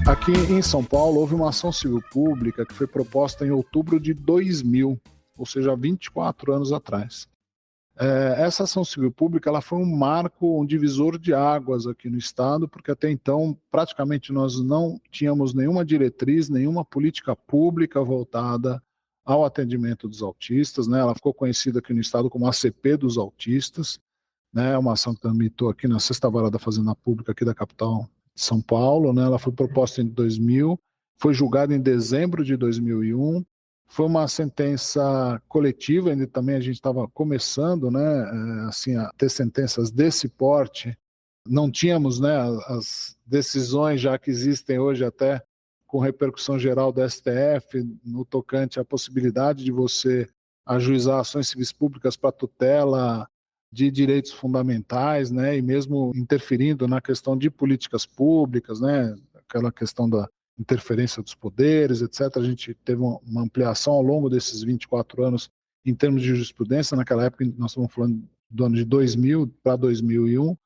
Aqui em São Paulo houve uma ação civil pública que foi proposta em outubro de 2000, ou seja, 24 anos atrás. Essa ação civil pública ela foi um marco, um divisor de águas aqui no estado, porque até então praticamente nós não tínhamos nenhuma diretriz, nenhuma política pública voltada ao atendimento dos autistas, né? Ela ficou conhecida aqui no estado como ACP dos autistas, né? Uma ação que tramitou aqui na Sexta Vara da Fazenda Pública aqui da capital de São Paulo, né? Ela foi proposta em 2000, foi julgada em dezembro de 2001, foi uma sentença coletiva, ainda também a gente estava começando, né, assim, a ter sentenças desse porte. Não tínhamos, né, as decisões já que existem hoje até com repercussão geral do STF no tocante à possibilidade de você ajuizar ações civis públicas para tutela de direitos fundamentais, né, e mesmo interferindo na questão de políticas públicas, né, aquela questão da interferência dos poderes, etc. A gente teve uma ampliação ao longo desses 24 anos em termos de jurisprudência. Naquela época, nós estamos falando do ano de 2000 para 2001.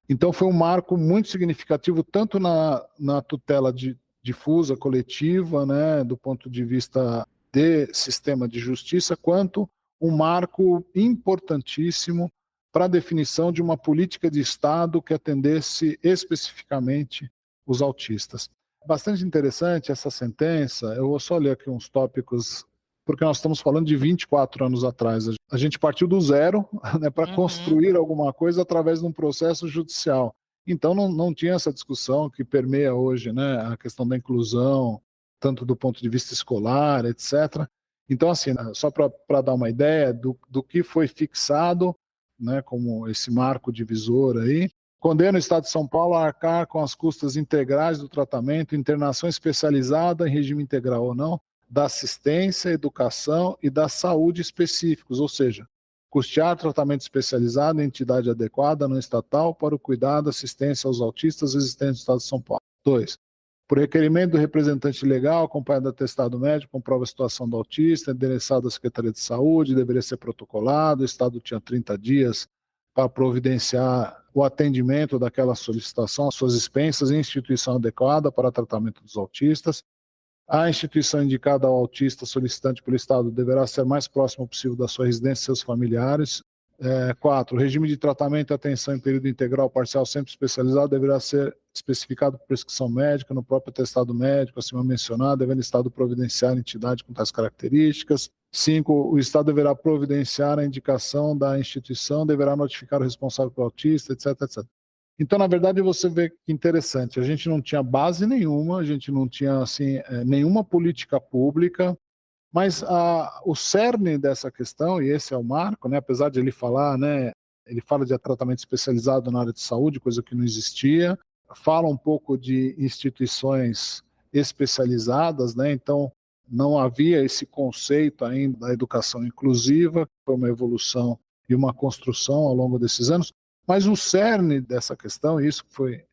Então, foi um marco muito significativo, tanto na tutela difusa, coletiva, né, do ponto de vista de sistema de justiça, quanto um marco importantíssimo para a definição de uma política de Estado que atendesse especificamente os autistas. Bastante interessante essa sentença. Eu vou só ler aqui uns tópicos, porque nós estamos falando de 24 anos atrás. A gente partiu do zero, né, para construir alguma coisa através de um processo judicial. Então não tinha essa discussão que permeia hoje, né, a questão da inclusão, tanto do ponto de vista escolar, etc. Então, assim, só para dar uma ideia do que foi fixado, né, como esse marco divisor aí, condena o Estado de São Paulo a arcar com as custas integrais do tratamento, internação especializada em regime integral ou não, da assistência, educação e da saúde específicos, ou seja, custear tratamento especializado em entidade adequada não estatal para o cuidado e assistência aos autistas existentes no Estado de São Paulo. 2. Por requerimento do representante legal, acompanhado de atestado médico, comprova a situação do autista, endereçado à Secretaria de Saúde, deveria ser protocolado, o Estado tinha 30 dias para providenciar o atendimento daquela solicitação, as suas expensas em instituição adequada para tratamento dos autistas. A instituição indicada ao autista solicitante pelo Estado deverá ser mais próxima possível da sua residência e seus familiares. 4. O regime de tratamento e atenção em período integral parcial sempre especializado deverá ser especificado por prescrição médica no próprio atestado médico acima mencionado, devendo o Estado providenciar a entidade com tais características. 5. O Estado deverá providenciar a indicação da instituição, deverá notificar o responsável pelo autista, etc, etc. Então, na verdade, você vê que interessante, a gente não tinha base nenhuma, a gente não tinha assim, nenhuma política pública, mas o cerne dessa questão, e esse é o marco, né, apesar de ele falar, né, ele fala de tratamento especializado na área de saúde, coisa que não existia, fala um pouco de instituições especializadas, né, então não havia esse conceito ainda da educação inclusiva, foi uma evolução e uma construção ao longo desses anos, mas o cerne dessa questão, e isso foi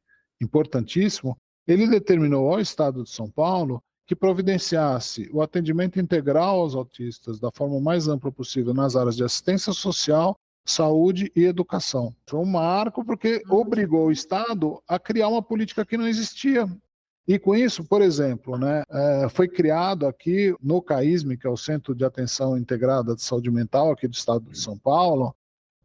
importantíssimo, ele determinou ao Estado de São Paulo que providenciasse o atendimento integral aos autistas da forma mais ampla possível nas áreas de assistência social, saúde e educação. Foi um marco porque obrigou o Estado a criar uma política que não existia. E com isso, por exemplo, né, foi criado aqui no CAISM, que é o Centro de Atenção Integrada de Saúde Mental aqui do Estado de São Paulo,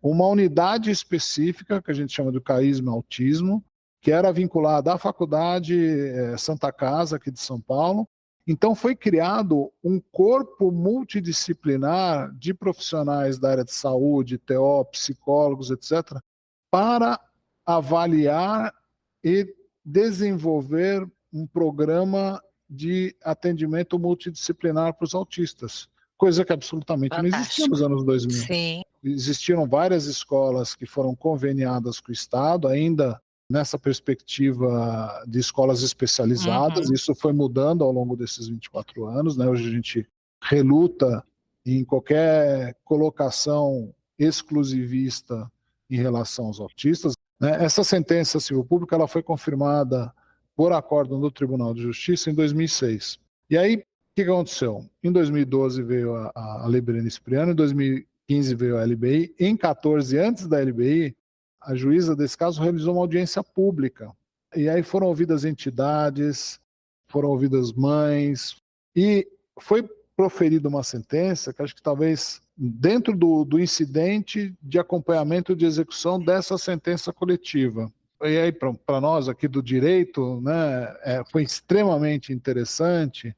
uma unidade específica, que a gente chama de CAISM Autismo, que era vinculada à Faculdade Santa Casa, aqui de São Paulo. Então foi criado um corpo multidisciplinar de profissionais da área de saúde, TO, psicólogos, etc., para avaliar e desenvolver um programa de atendimento multidisciplinar para os autistas, coisa que absolutamente não existia nos anos 2000. Sim. Existiram várias escolas que foram conveniadas com o Estado, ainda nessa perspectiva de escolas especializadas. Isso foi mudando ao longo desses 24 anos, né? Hoje a gente reluta em qualquer colocação exclusivista em relação aos autistas, né? Essa sentença civil pública ela foi confirmada por acórdão do Tribunal de Justiça em 2006. E aí, o que aconteceu? Em 2012 veio a Lei Berenice Spriano, em 2015 veio a LBI, em 2014, antes da LBI, a juíza desse caso realizou uma audiência pública. E aí foram ouvidas entidades, foram ouvidas mães, e foi proferida uma sentença que acho que talvez dentro do incidente de acompanhamento de execução dessa sentença coletiva. E aí, para nós aqui do direito, né, foi extremamente interessante,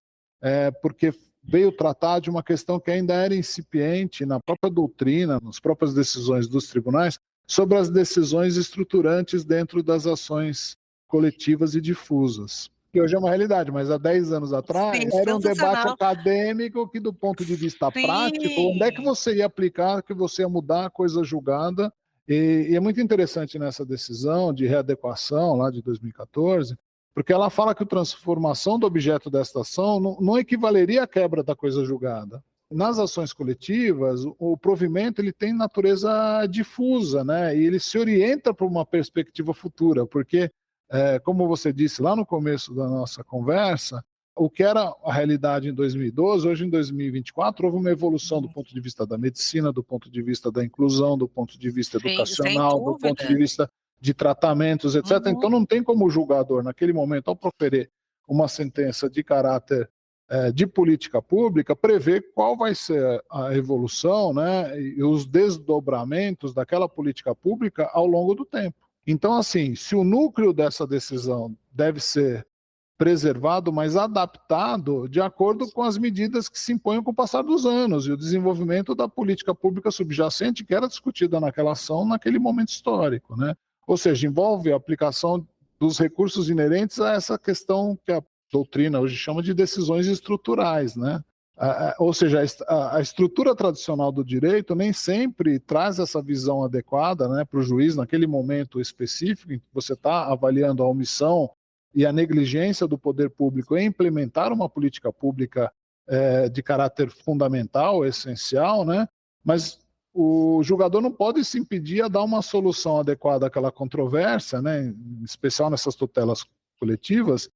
porque veio tratar de uma questão que ainda era incipiente na própria doutrina, nas próprias decisões dos tribunais, sobre as decisões estruturantes dentro das ações coletivas e difusas. Que hoje é uma realidade, mas há 10 anos atrás era um debate acadêmico que, do ponto de vista prático, onde é que você ia aplicar, que você ia mudar a coisa julgada. E é muito interessante nessa decisão de readequação, lá de 2014, porque ela fala que a transformação do objeto desta ação não equivaleria à quebra da coisa julgada. Nas ações coletivas, o provimento ele tem natureza difusa, né? E ele se orienta para uma perspectiva futura, porque, como você disse lá no começo da nossa conversa, o que era a realidade em 2012, hoje em 2024, houve uma evolução do ponto de vista da medicina, do ponto de vista da inclusão, do ponto de vista educacional, do ponto de vista de tratamentos, etc. Então não tem como o julgador, naquele momento, ao proferir uma sentença de caráter de política pública, prever qual vai ser a evolução, né, e os desdobramentos daquela política pública ao longo do tempo. Então, assim, se o núcleo dessa decisão deve ser preservado, mas adaptado de acordo com as medidas que se impõem com o passar dos anos e o desenvolvimento da política pública subjacente que era discutida naquela ação, naquele momento histórico, né? Ou seja, envolve a aplicação dos recursos inerentes a essa questão que a doutrina hoje chama de decisões estruturais, né? Ou seja, a estrutura tradicional do direito nem sempre traz essa visão adequada, né, para o juiz naquele momento específico em que você está avaliando a omissão e a negligência do poder público em implementar uma política pública de caráter fundamental, essencial, né? Mas o julgador não pode se impedir a dar uma solução adequada àquela controvérsia, né, em especial nessas tutelas coletivas,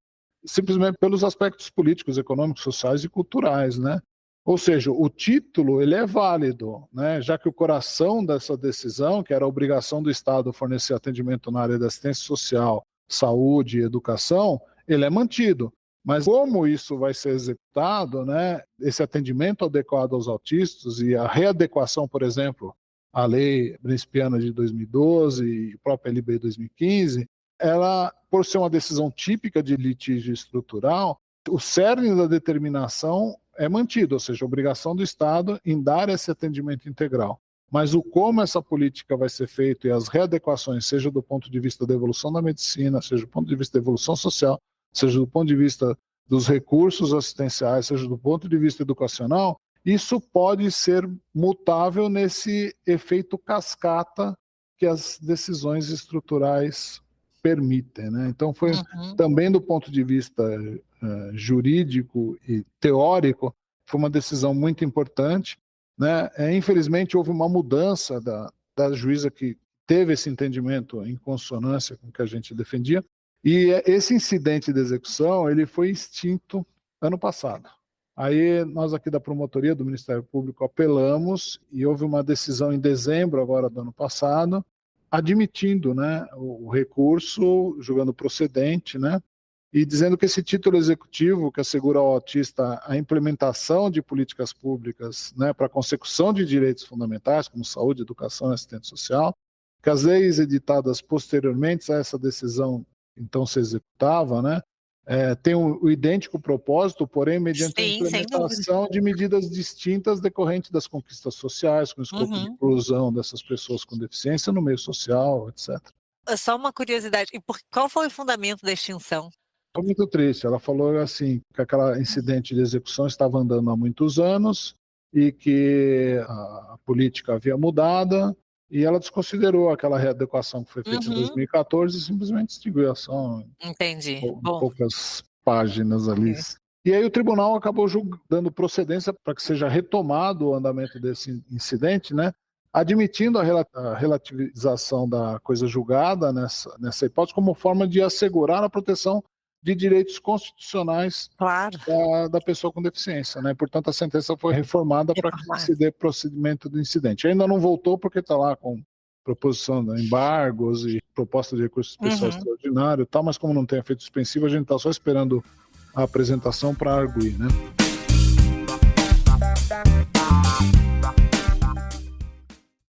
simplesmente pelos aspectos políticos, econômicos, sociais e culturais, né? Ou seja, o título ele é válido, né? Já que o coração dessa decisão, que era a obrigação do Estado fornecer atendimento na área da assistência social, saúde e educação, ele é mantido. Mas como isso vai ser executado, né? Esse atendimento adequado aos autistas e a readequação, por exemplo, à lei principiana de 2012 e a própria LB de 2015, ela, por ser uma decisão típica de litígio estrutural, o cerne da determinação é mantido, ou seja, a obrigação do Estado em dar esse atendimento integral. Mas o como essa política vai ser feita e as readequações, seja do ponto de vista da evolução da medicina, seja do ponto de vista da evolução social, seja do ponto de vista dos recursos assistenciais, seja do ponto de vista educacional, isso pode ser mutável nesse efeito cascata que as decisões estruturais permitem, né? Então foi também do ponto de vista jurídico e teórico, foi uma decisão muito importante, né? Infelizmente houve uma mudança da juíza que teve esse entendimento em consonância com o que a gente defendia, e esse incidente de execução ele foi extinto ano passado. Aí nós aqui da promotoria do Ministério Público apelamos e houve uma decisão em dezembro agora do ano passado, admitindo, né, o recurso, julgando procedente, né, e dizendo que esse título executivo que assegura ao autista a implementação de políticas públicas, né, para a consecução de direitos fundamentais, como saúde, educação e assistência social, que as leis editadas posteriormente a essa decisão então se executava, né, tem o idêntico propósito, porém mediante a implementação de medidas distintas decorrentes das conquistas sociais, com o escopo de inclusão dessas pessoas com deficiência no meio social, etc. Só uma curiosidade, qual foi o fundamento da extinção? Foi muito triste, ela falou assim, que aquele incidente de execução estava andando há muitos anos e que a política havia mudado, e ela desconsiderou aquela readequação que foi feita em 2014 e simplesmente extinguiu a ação. Entendi. Poucas páginas ali. E aí o tribunal acabou dando procedência para que seja retomado o andamento desse incidente, né? Admitindo a relativização da coisa julgada nessa hipótese como forma de assegurar a proteção de direitos constitucionais da pessoa com deficiência, né? Portanto, a sentença foi reformada para que se dê procedimento do incidente. Ainda não voltou porque está lá com proposição de embargos e proposta de recurso especial extraordinário e tal, mas como não tem efeito suspensivo, a gente está só esperando a apresentação para arguir, né?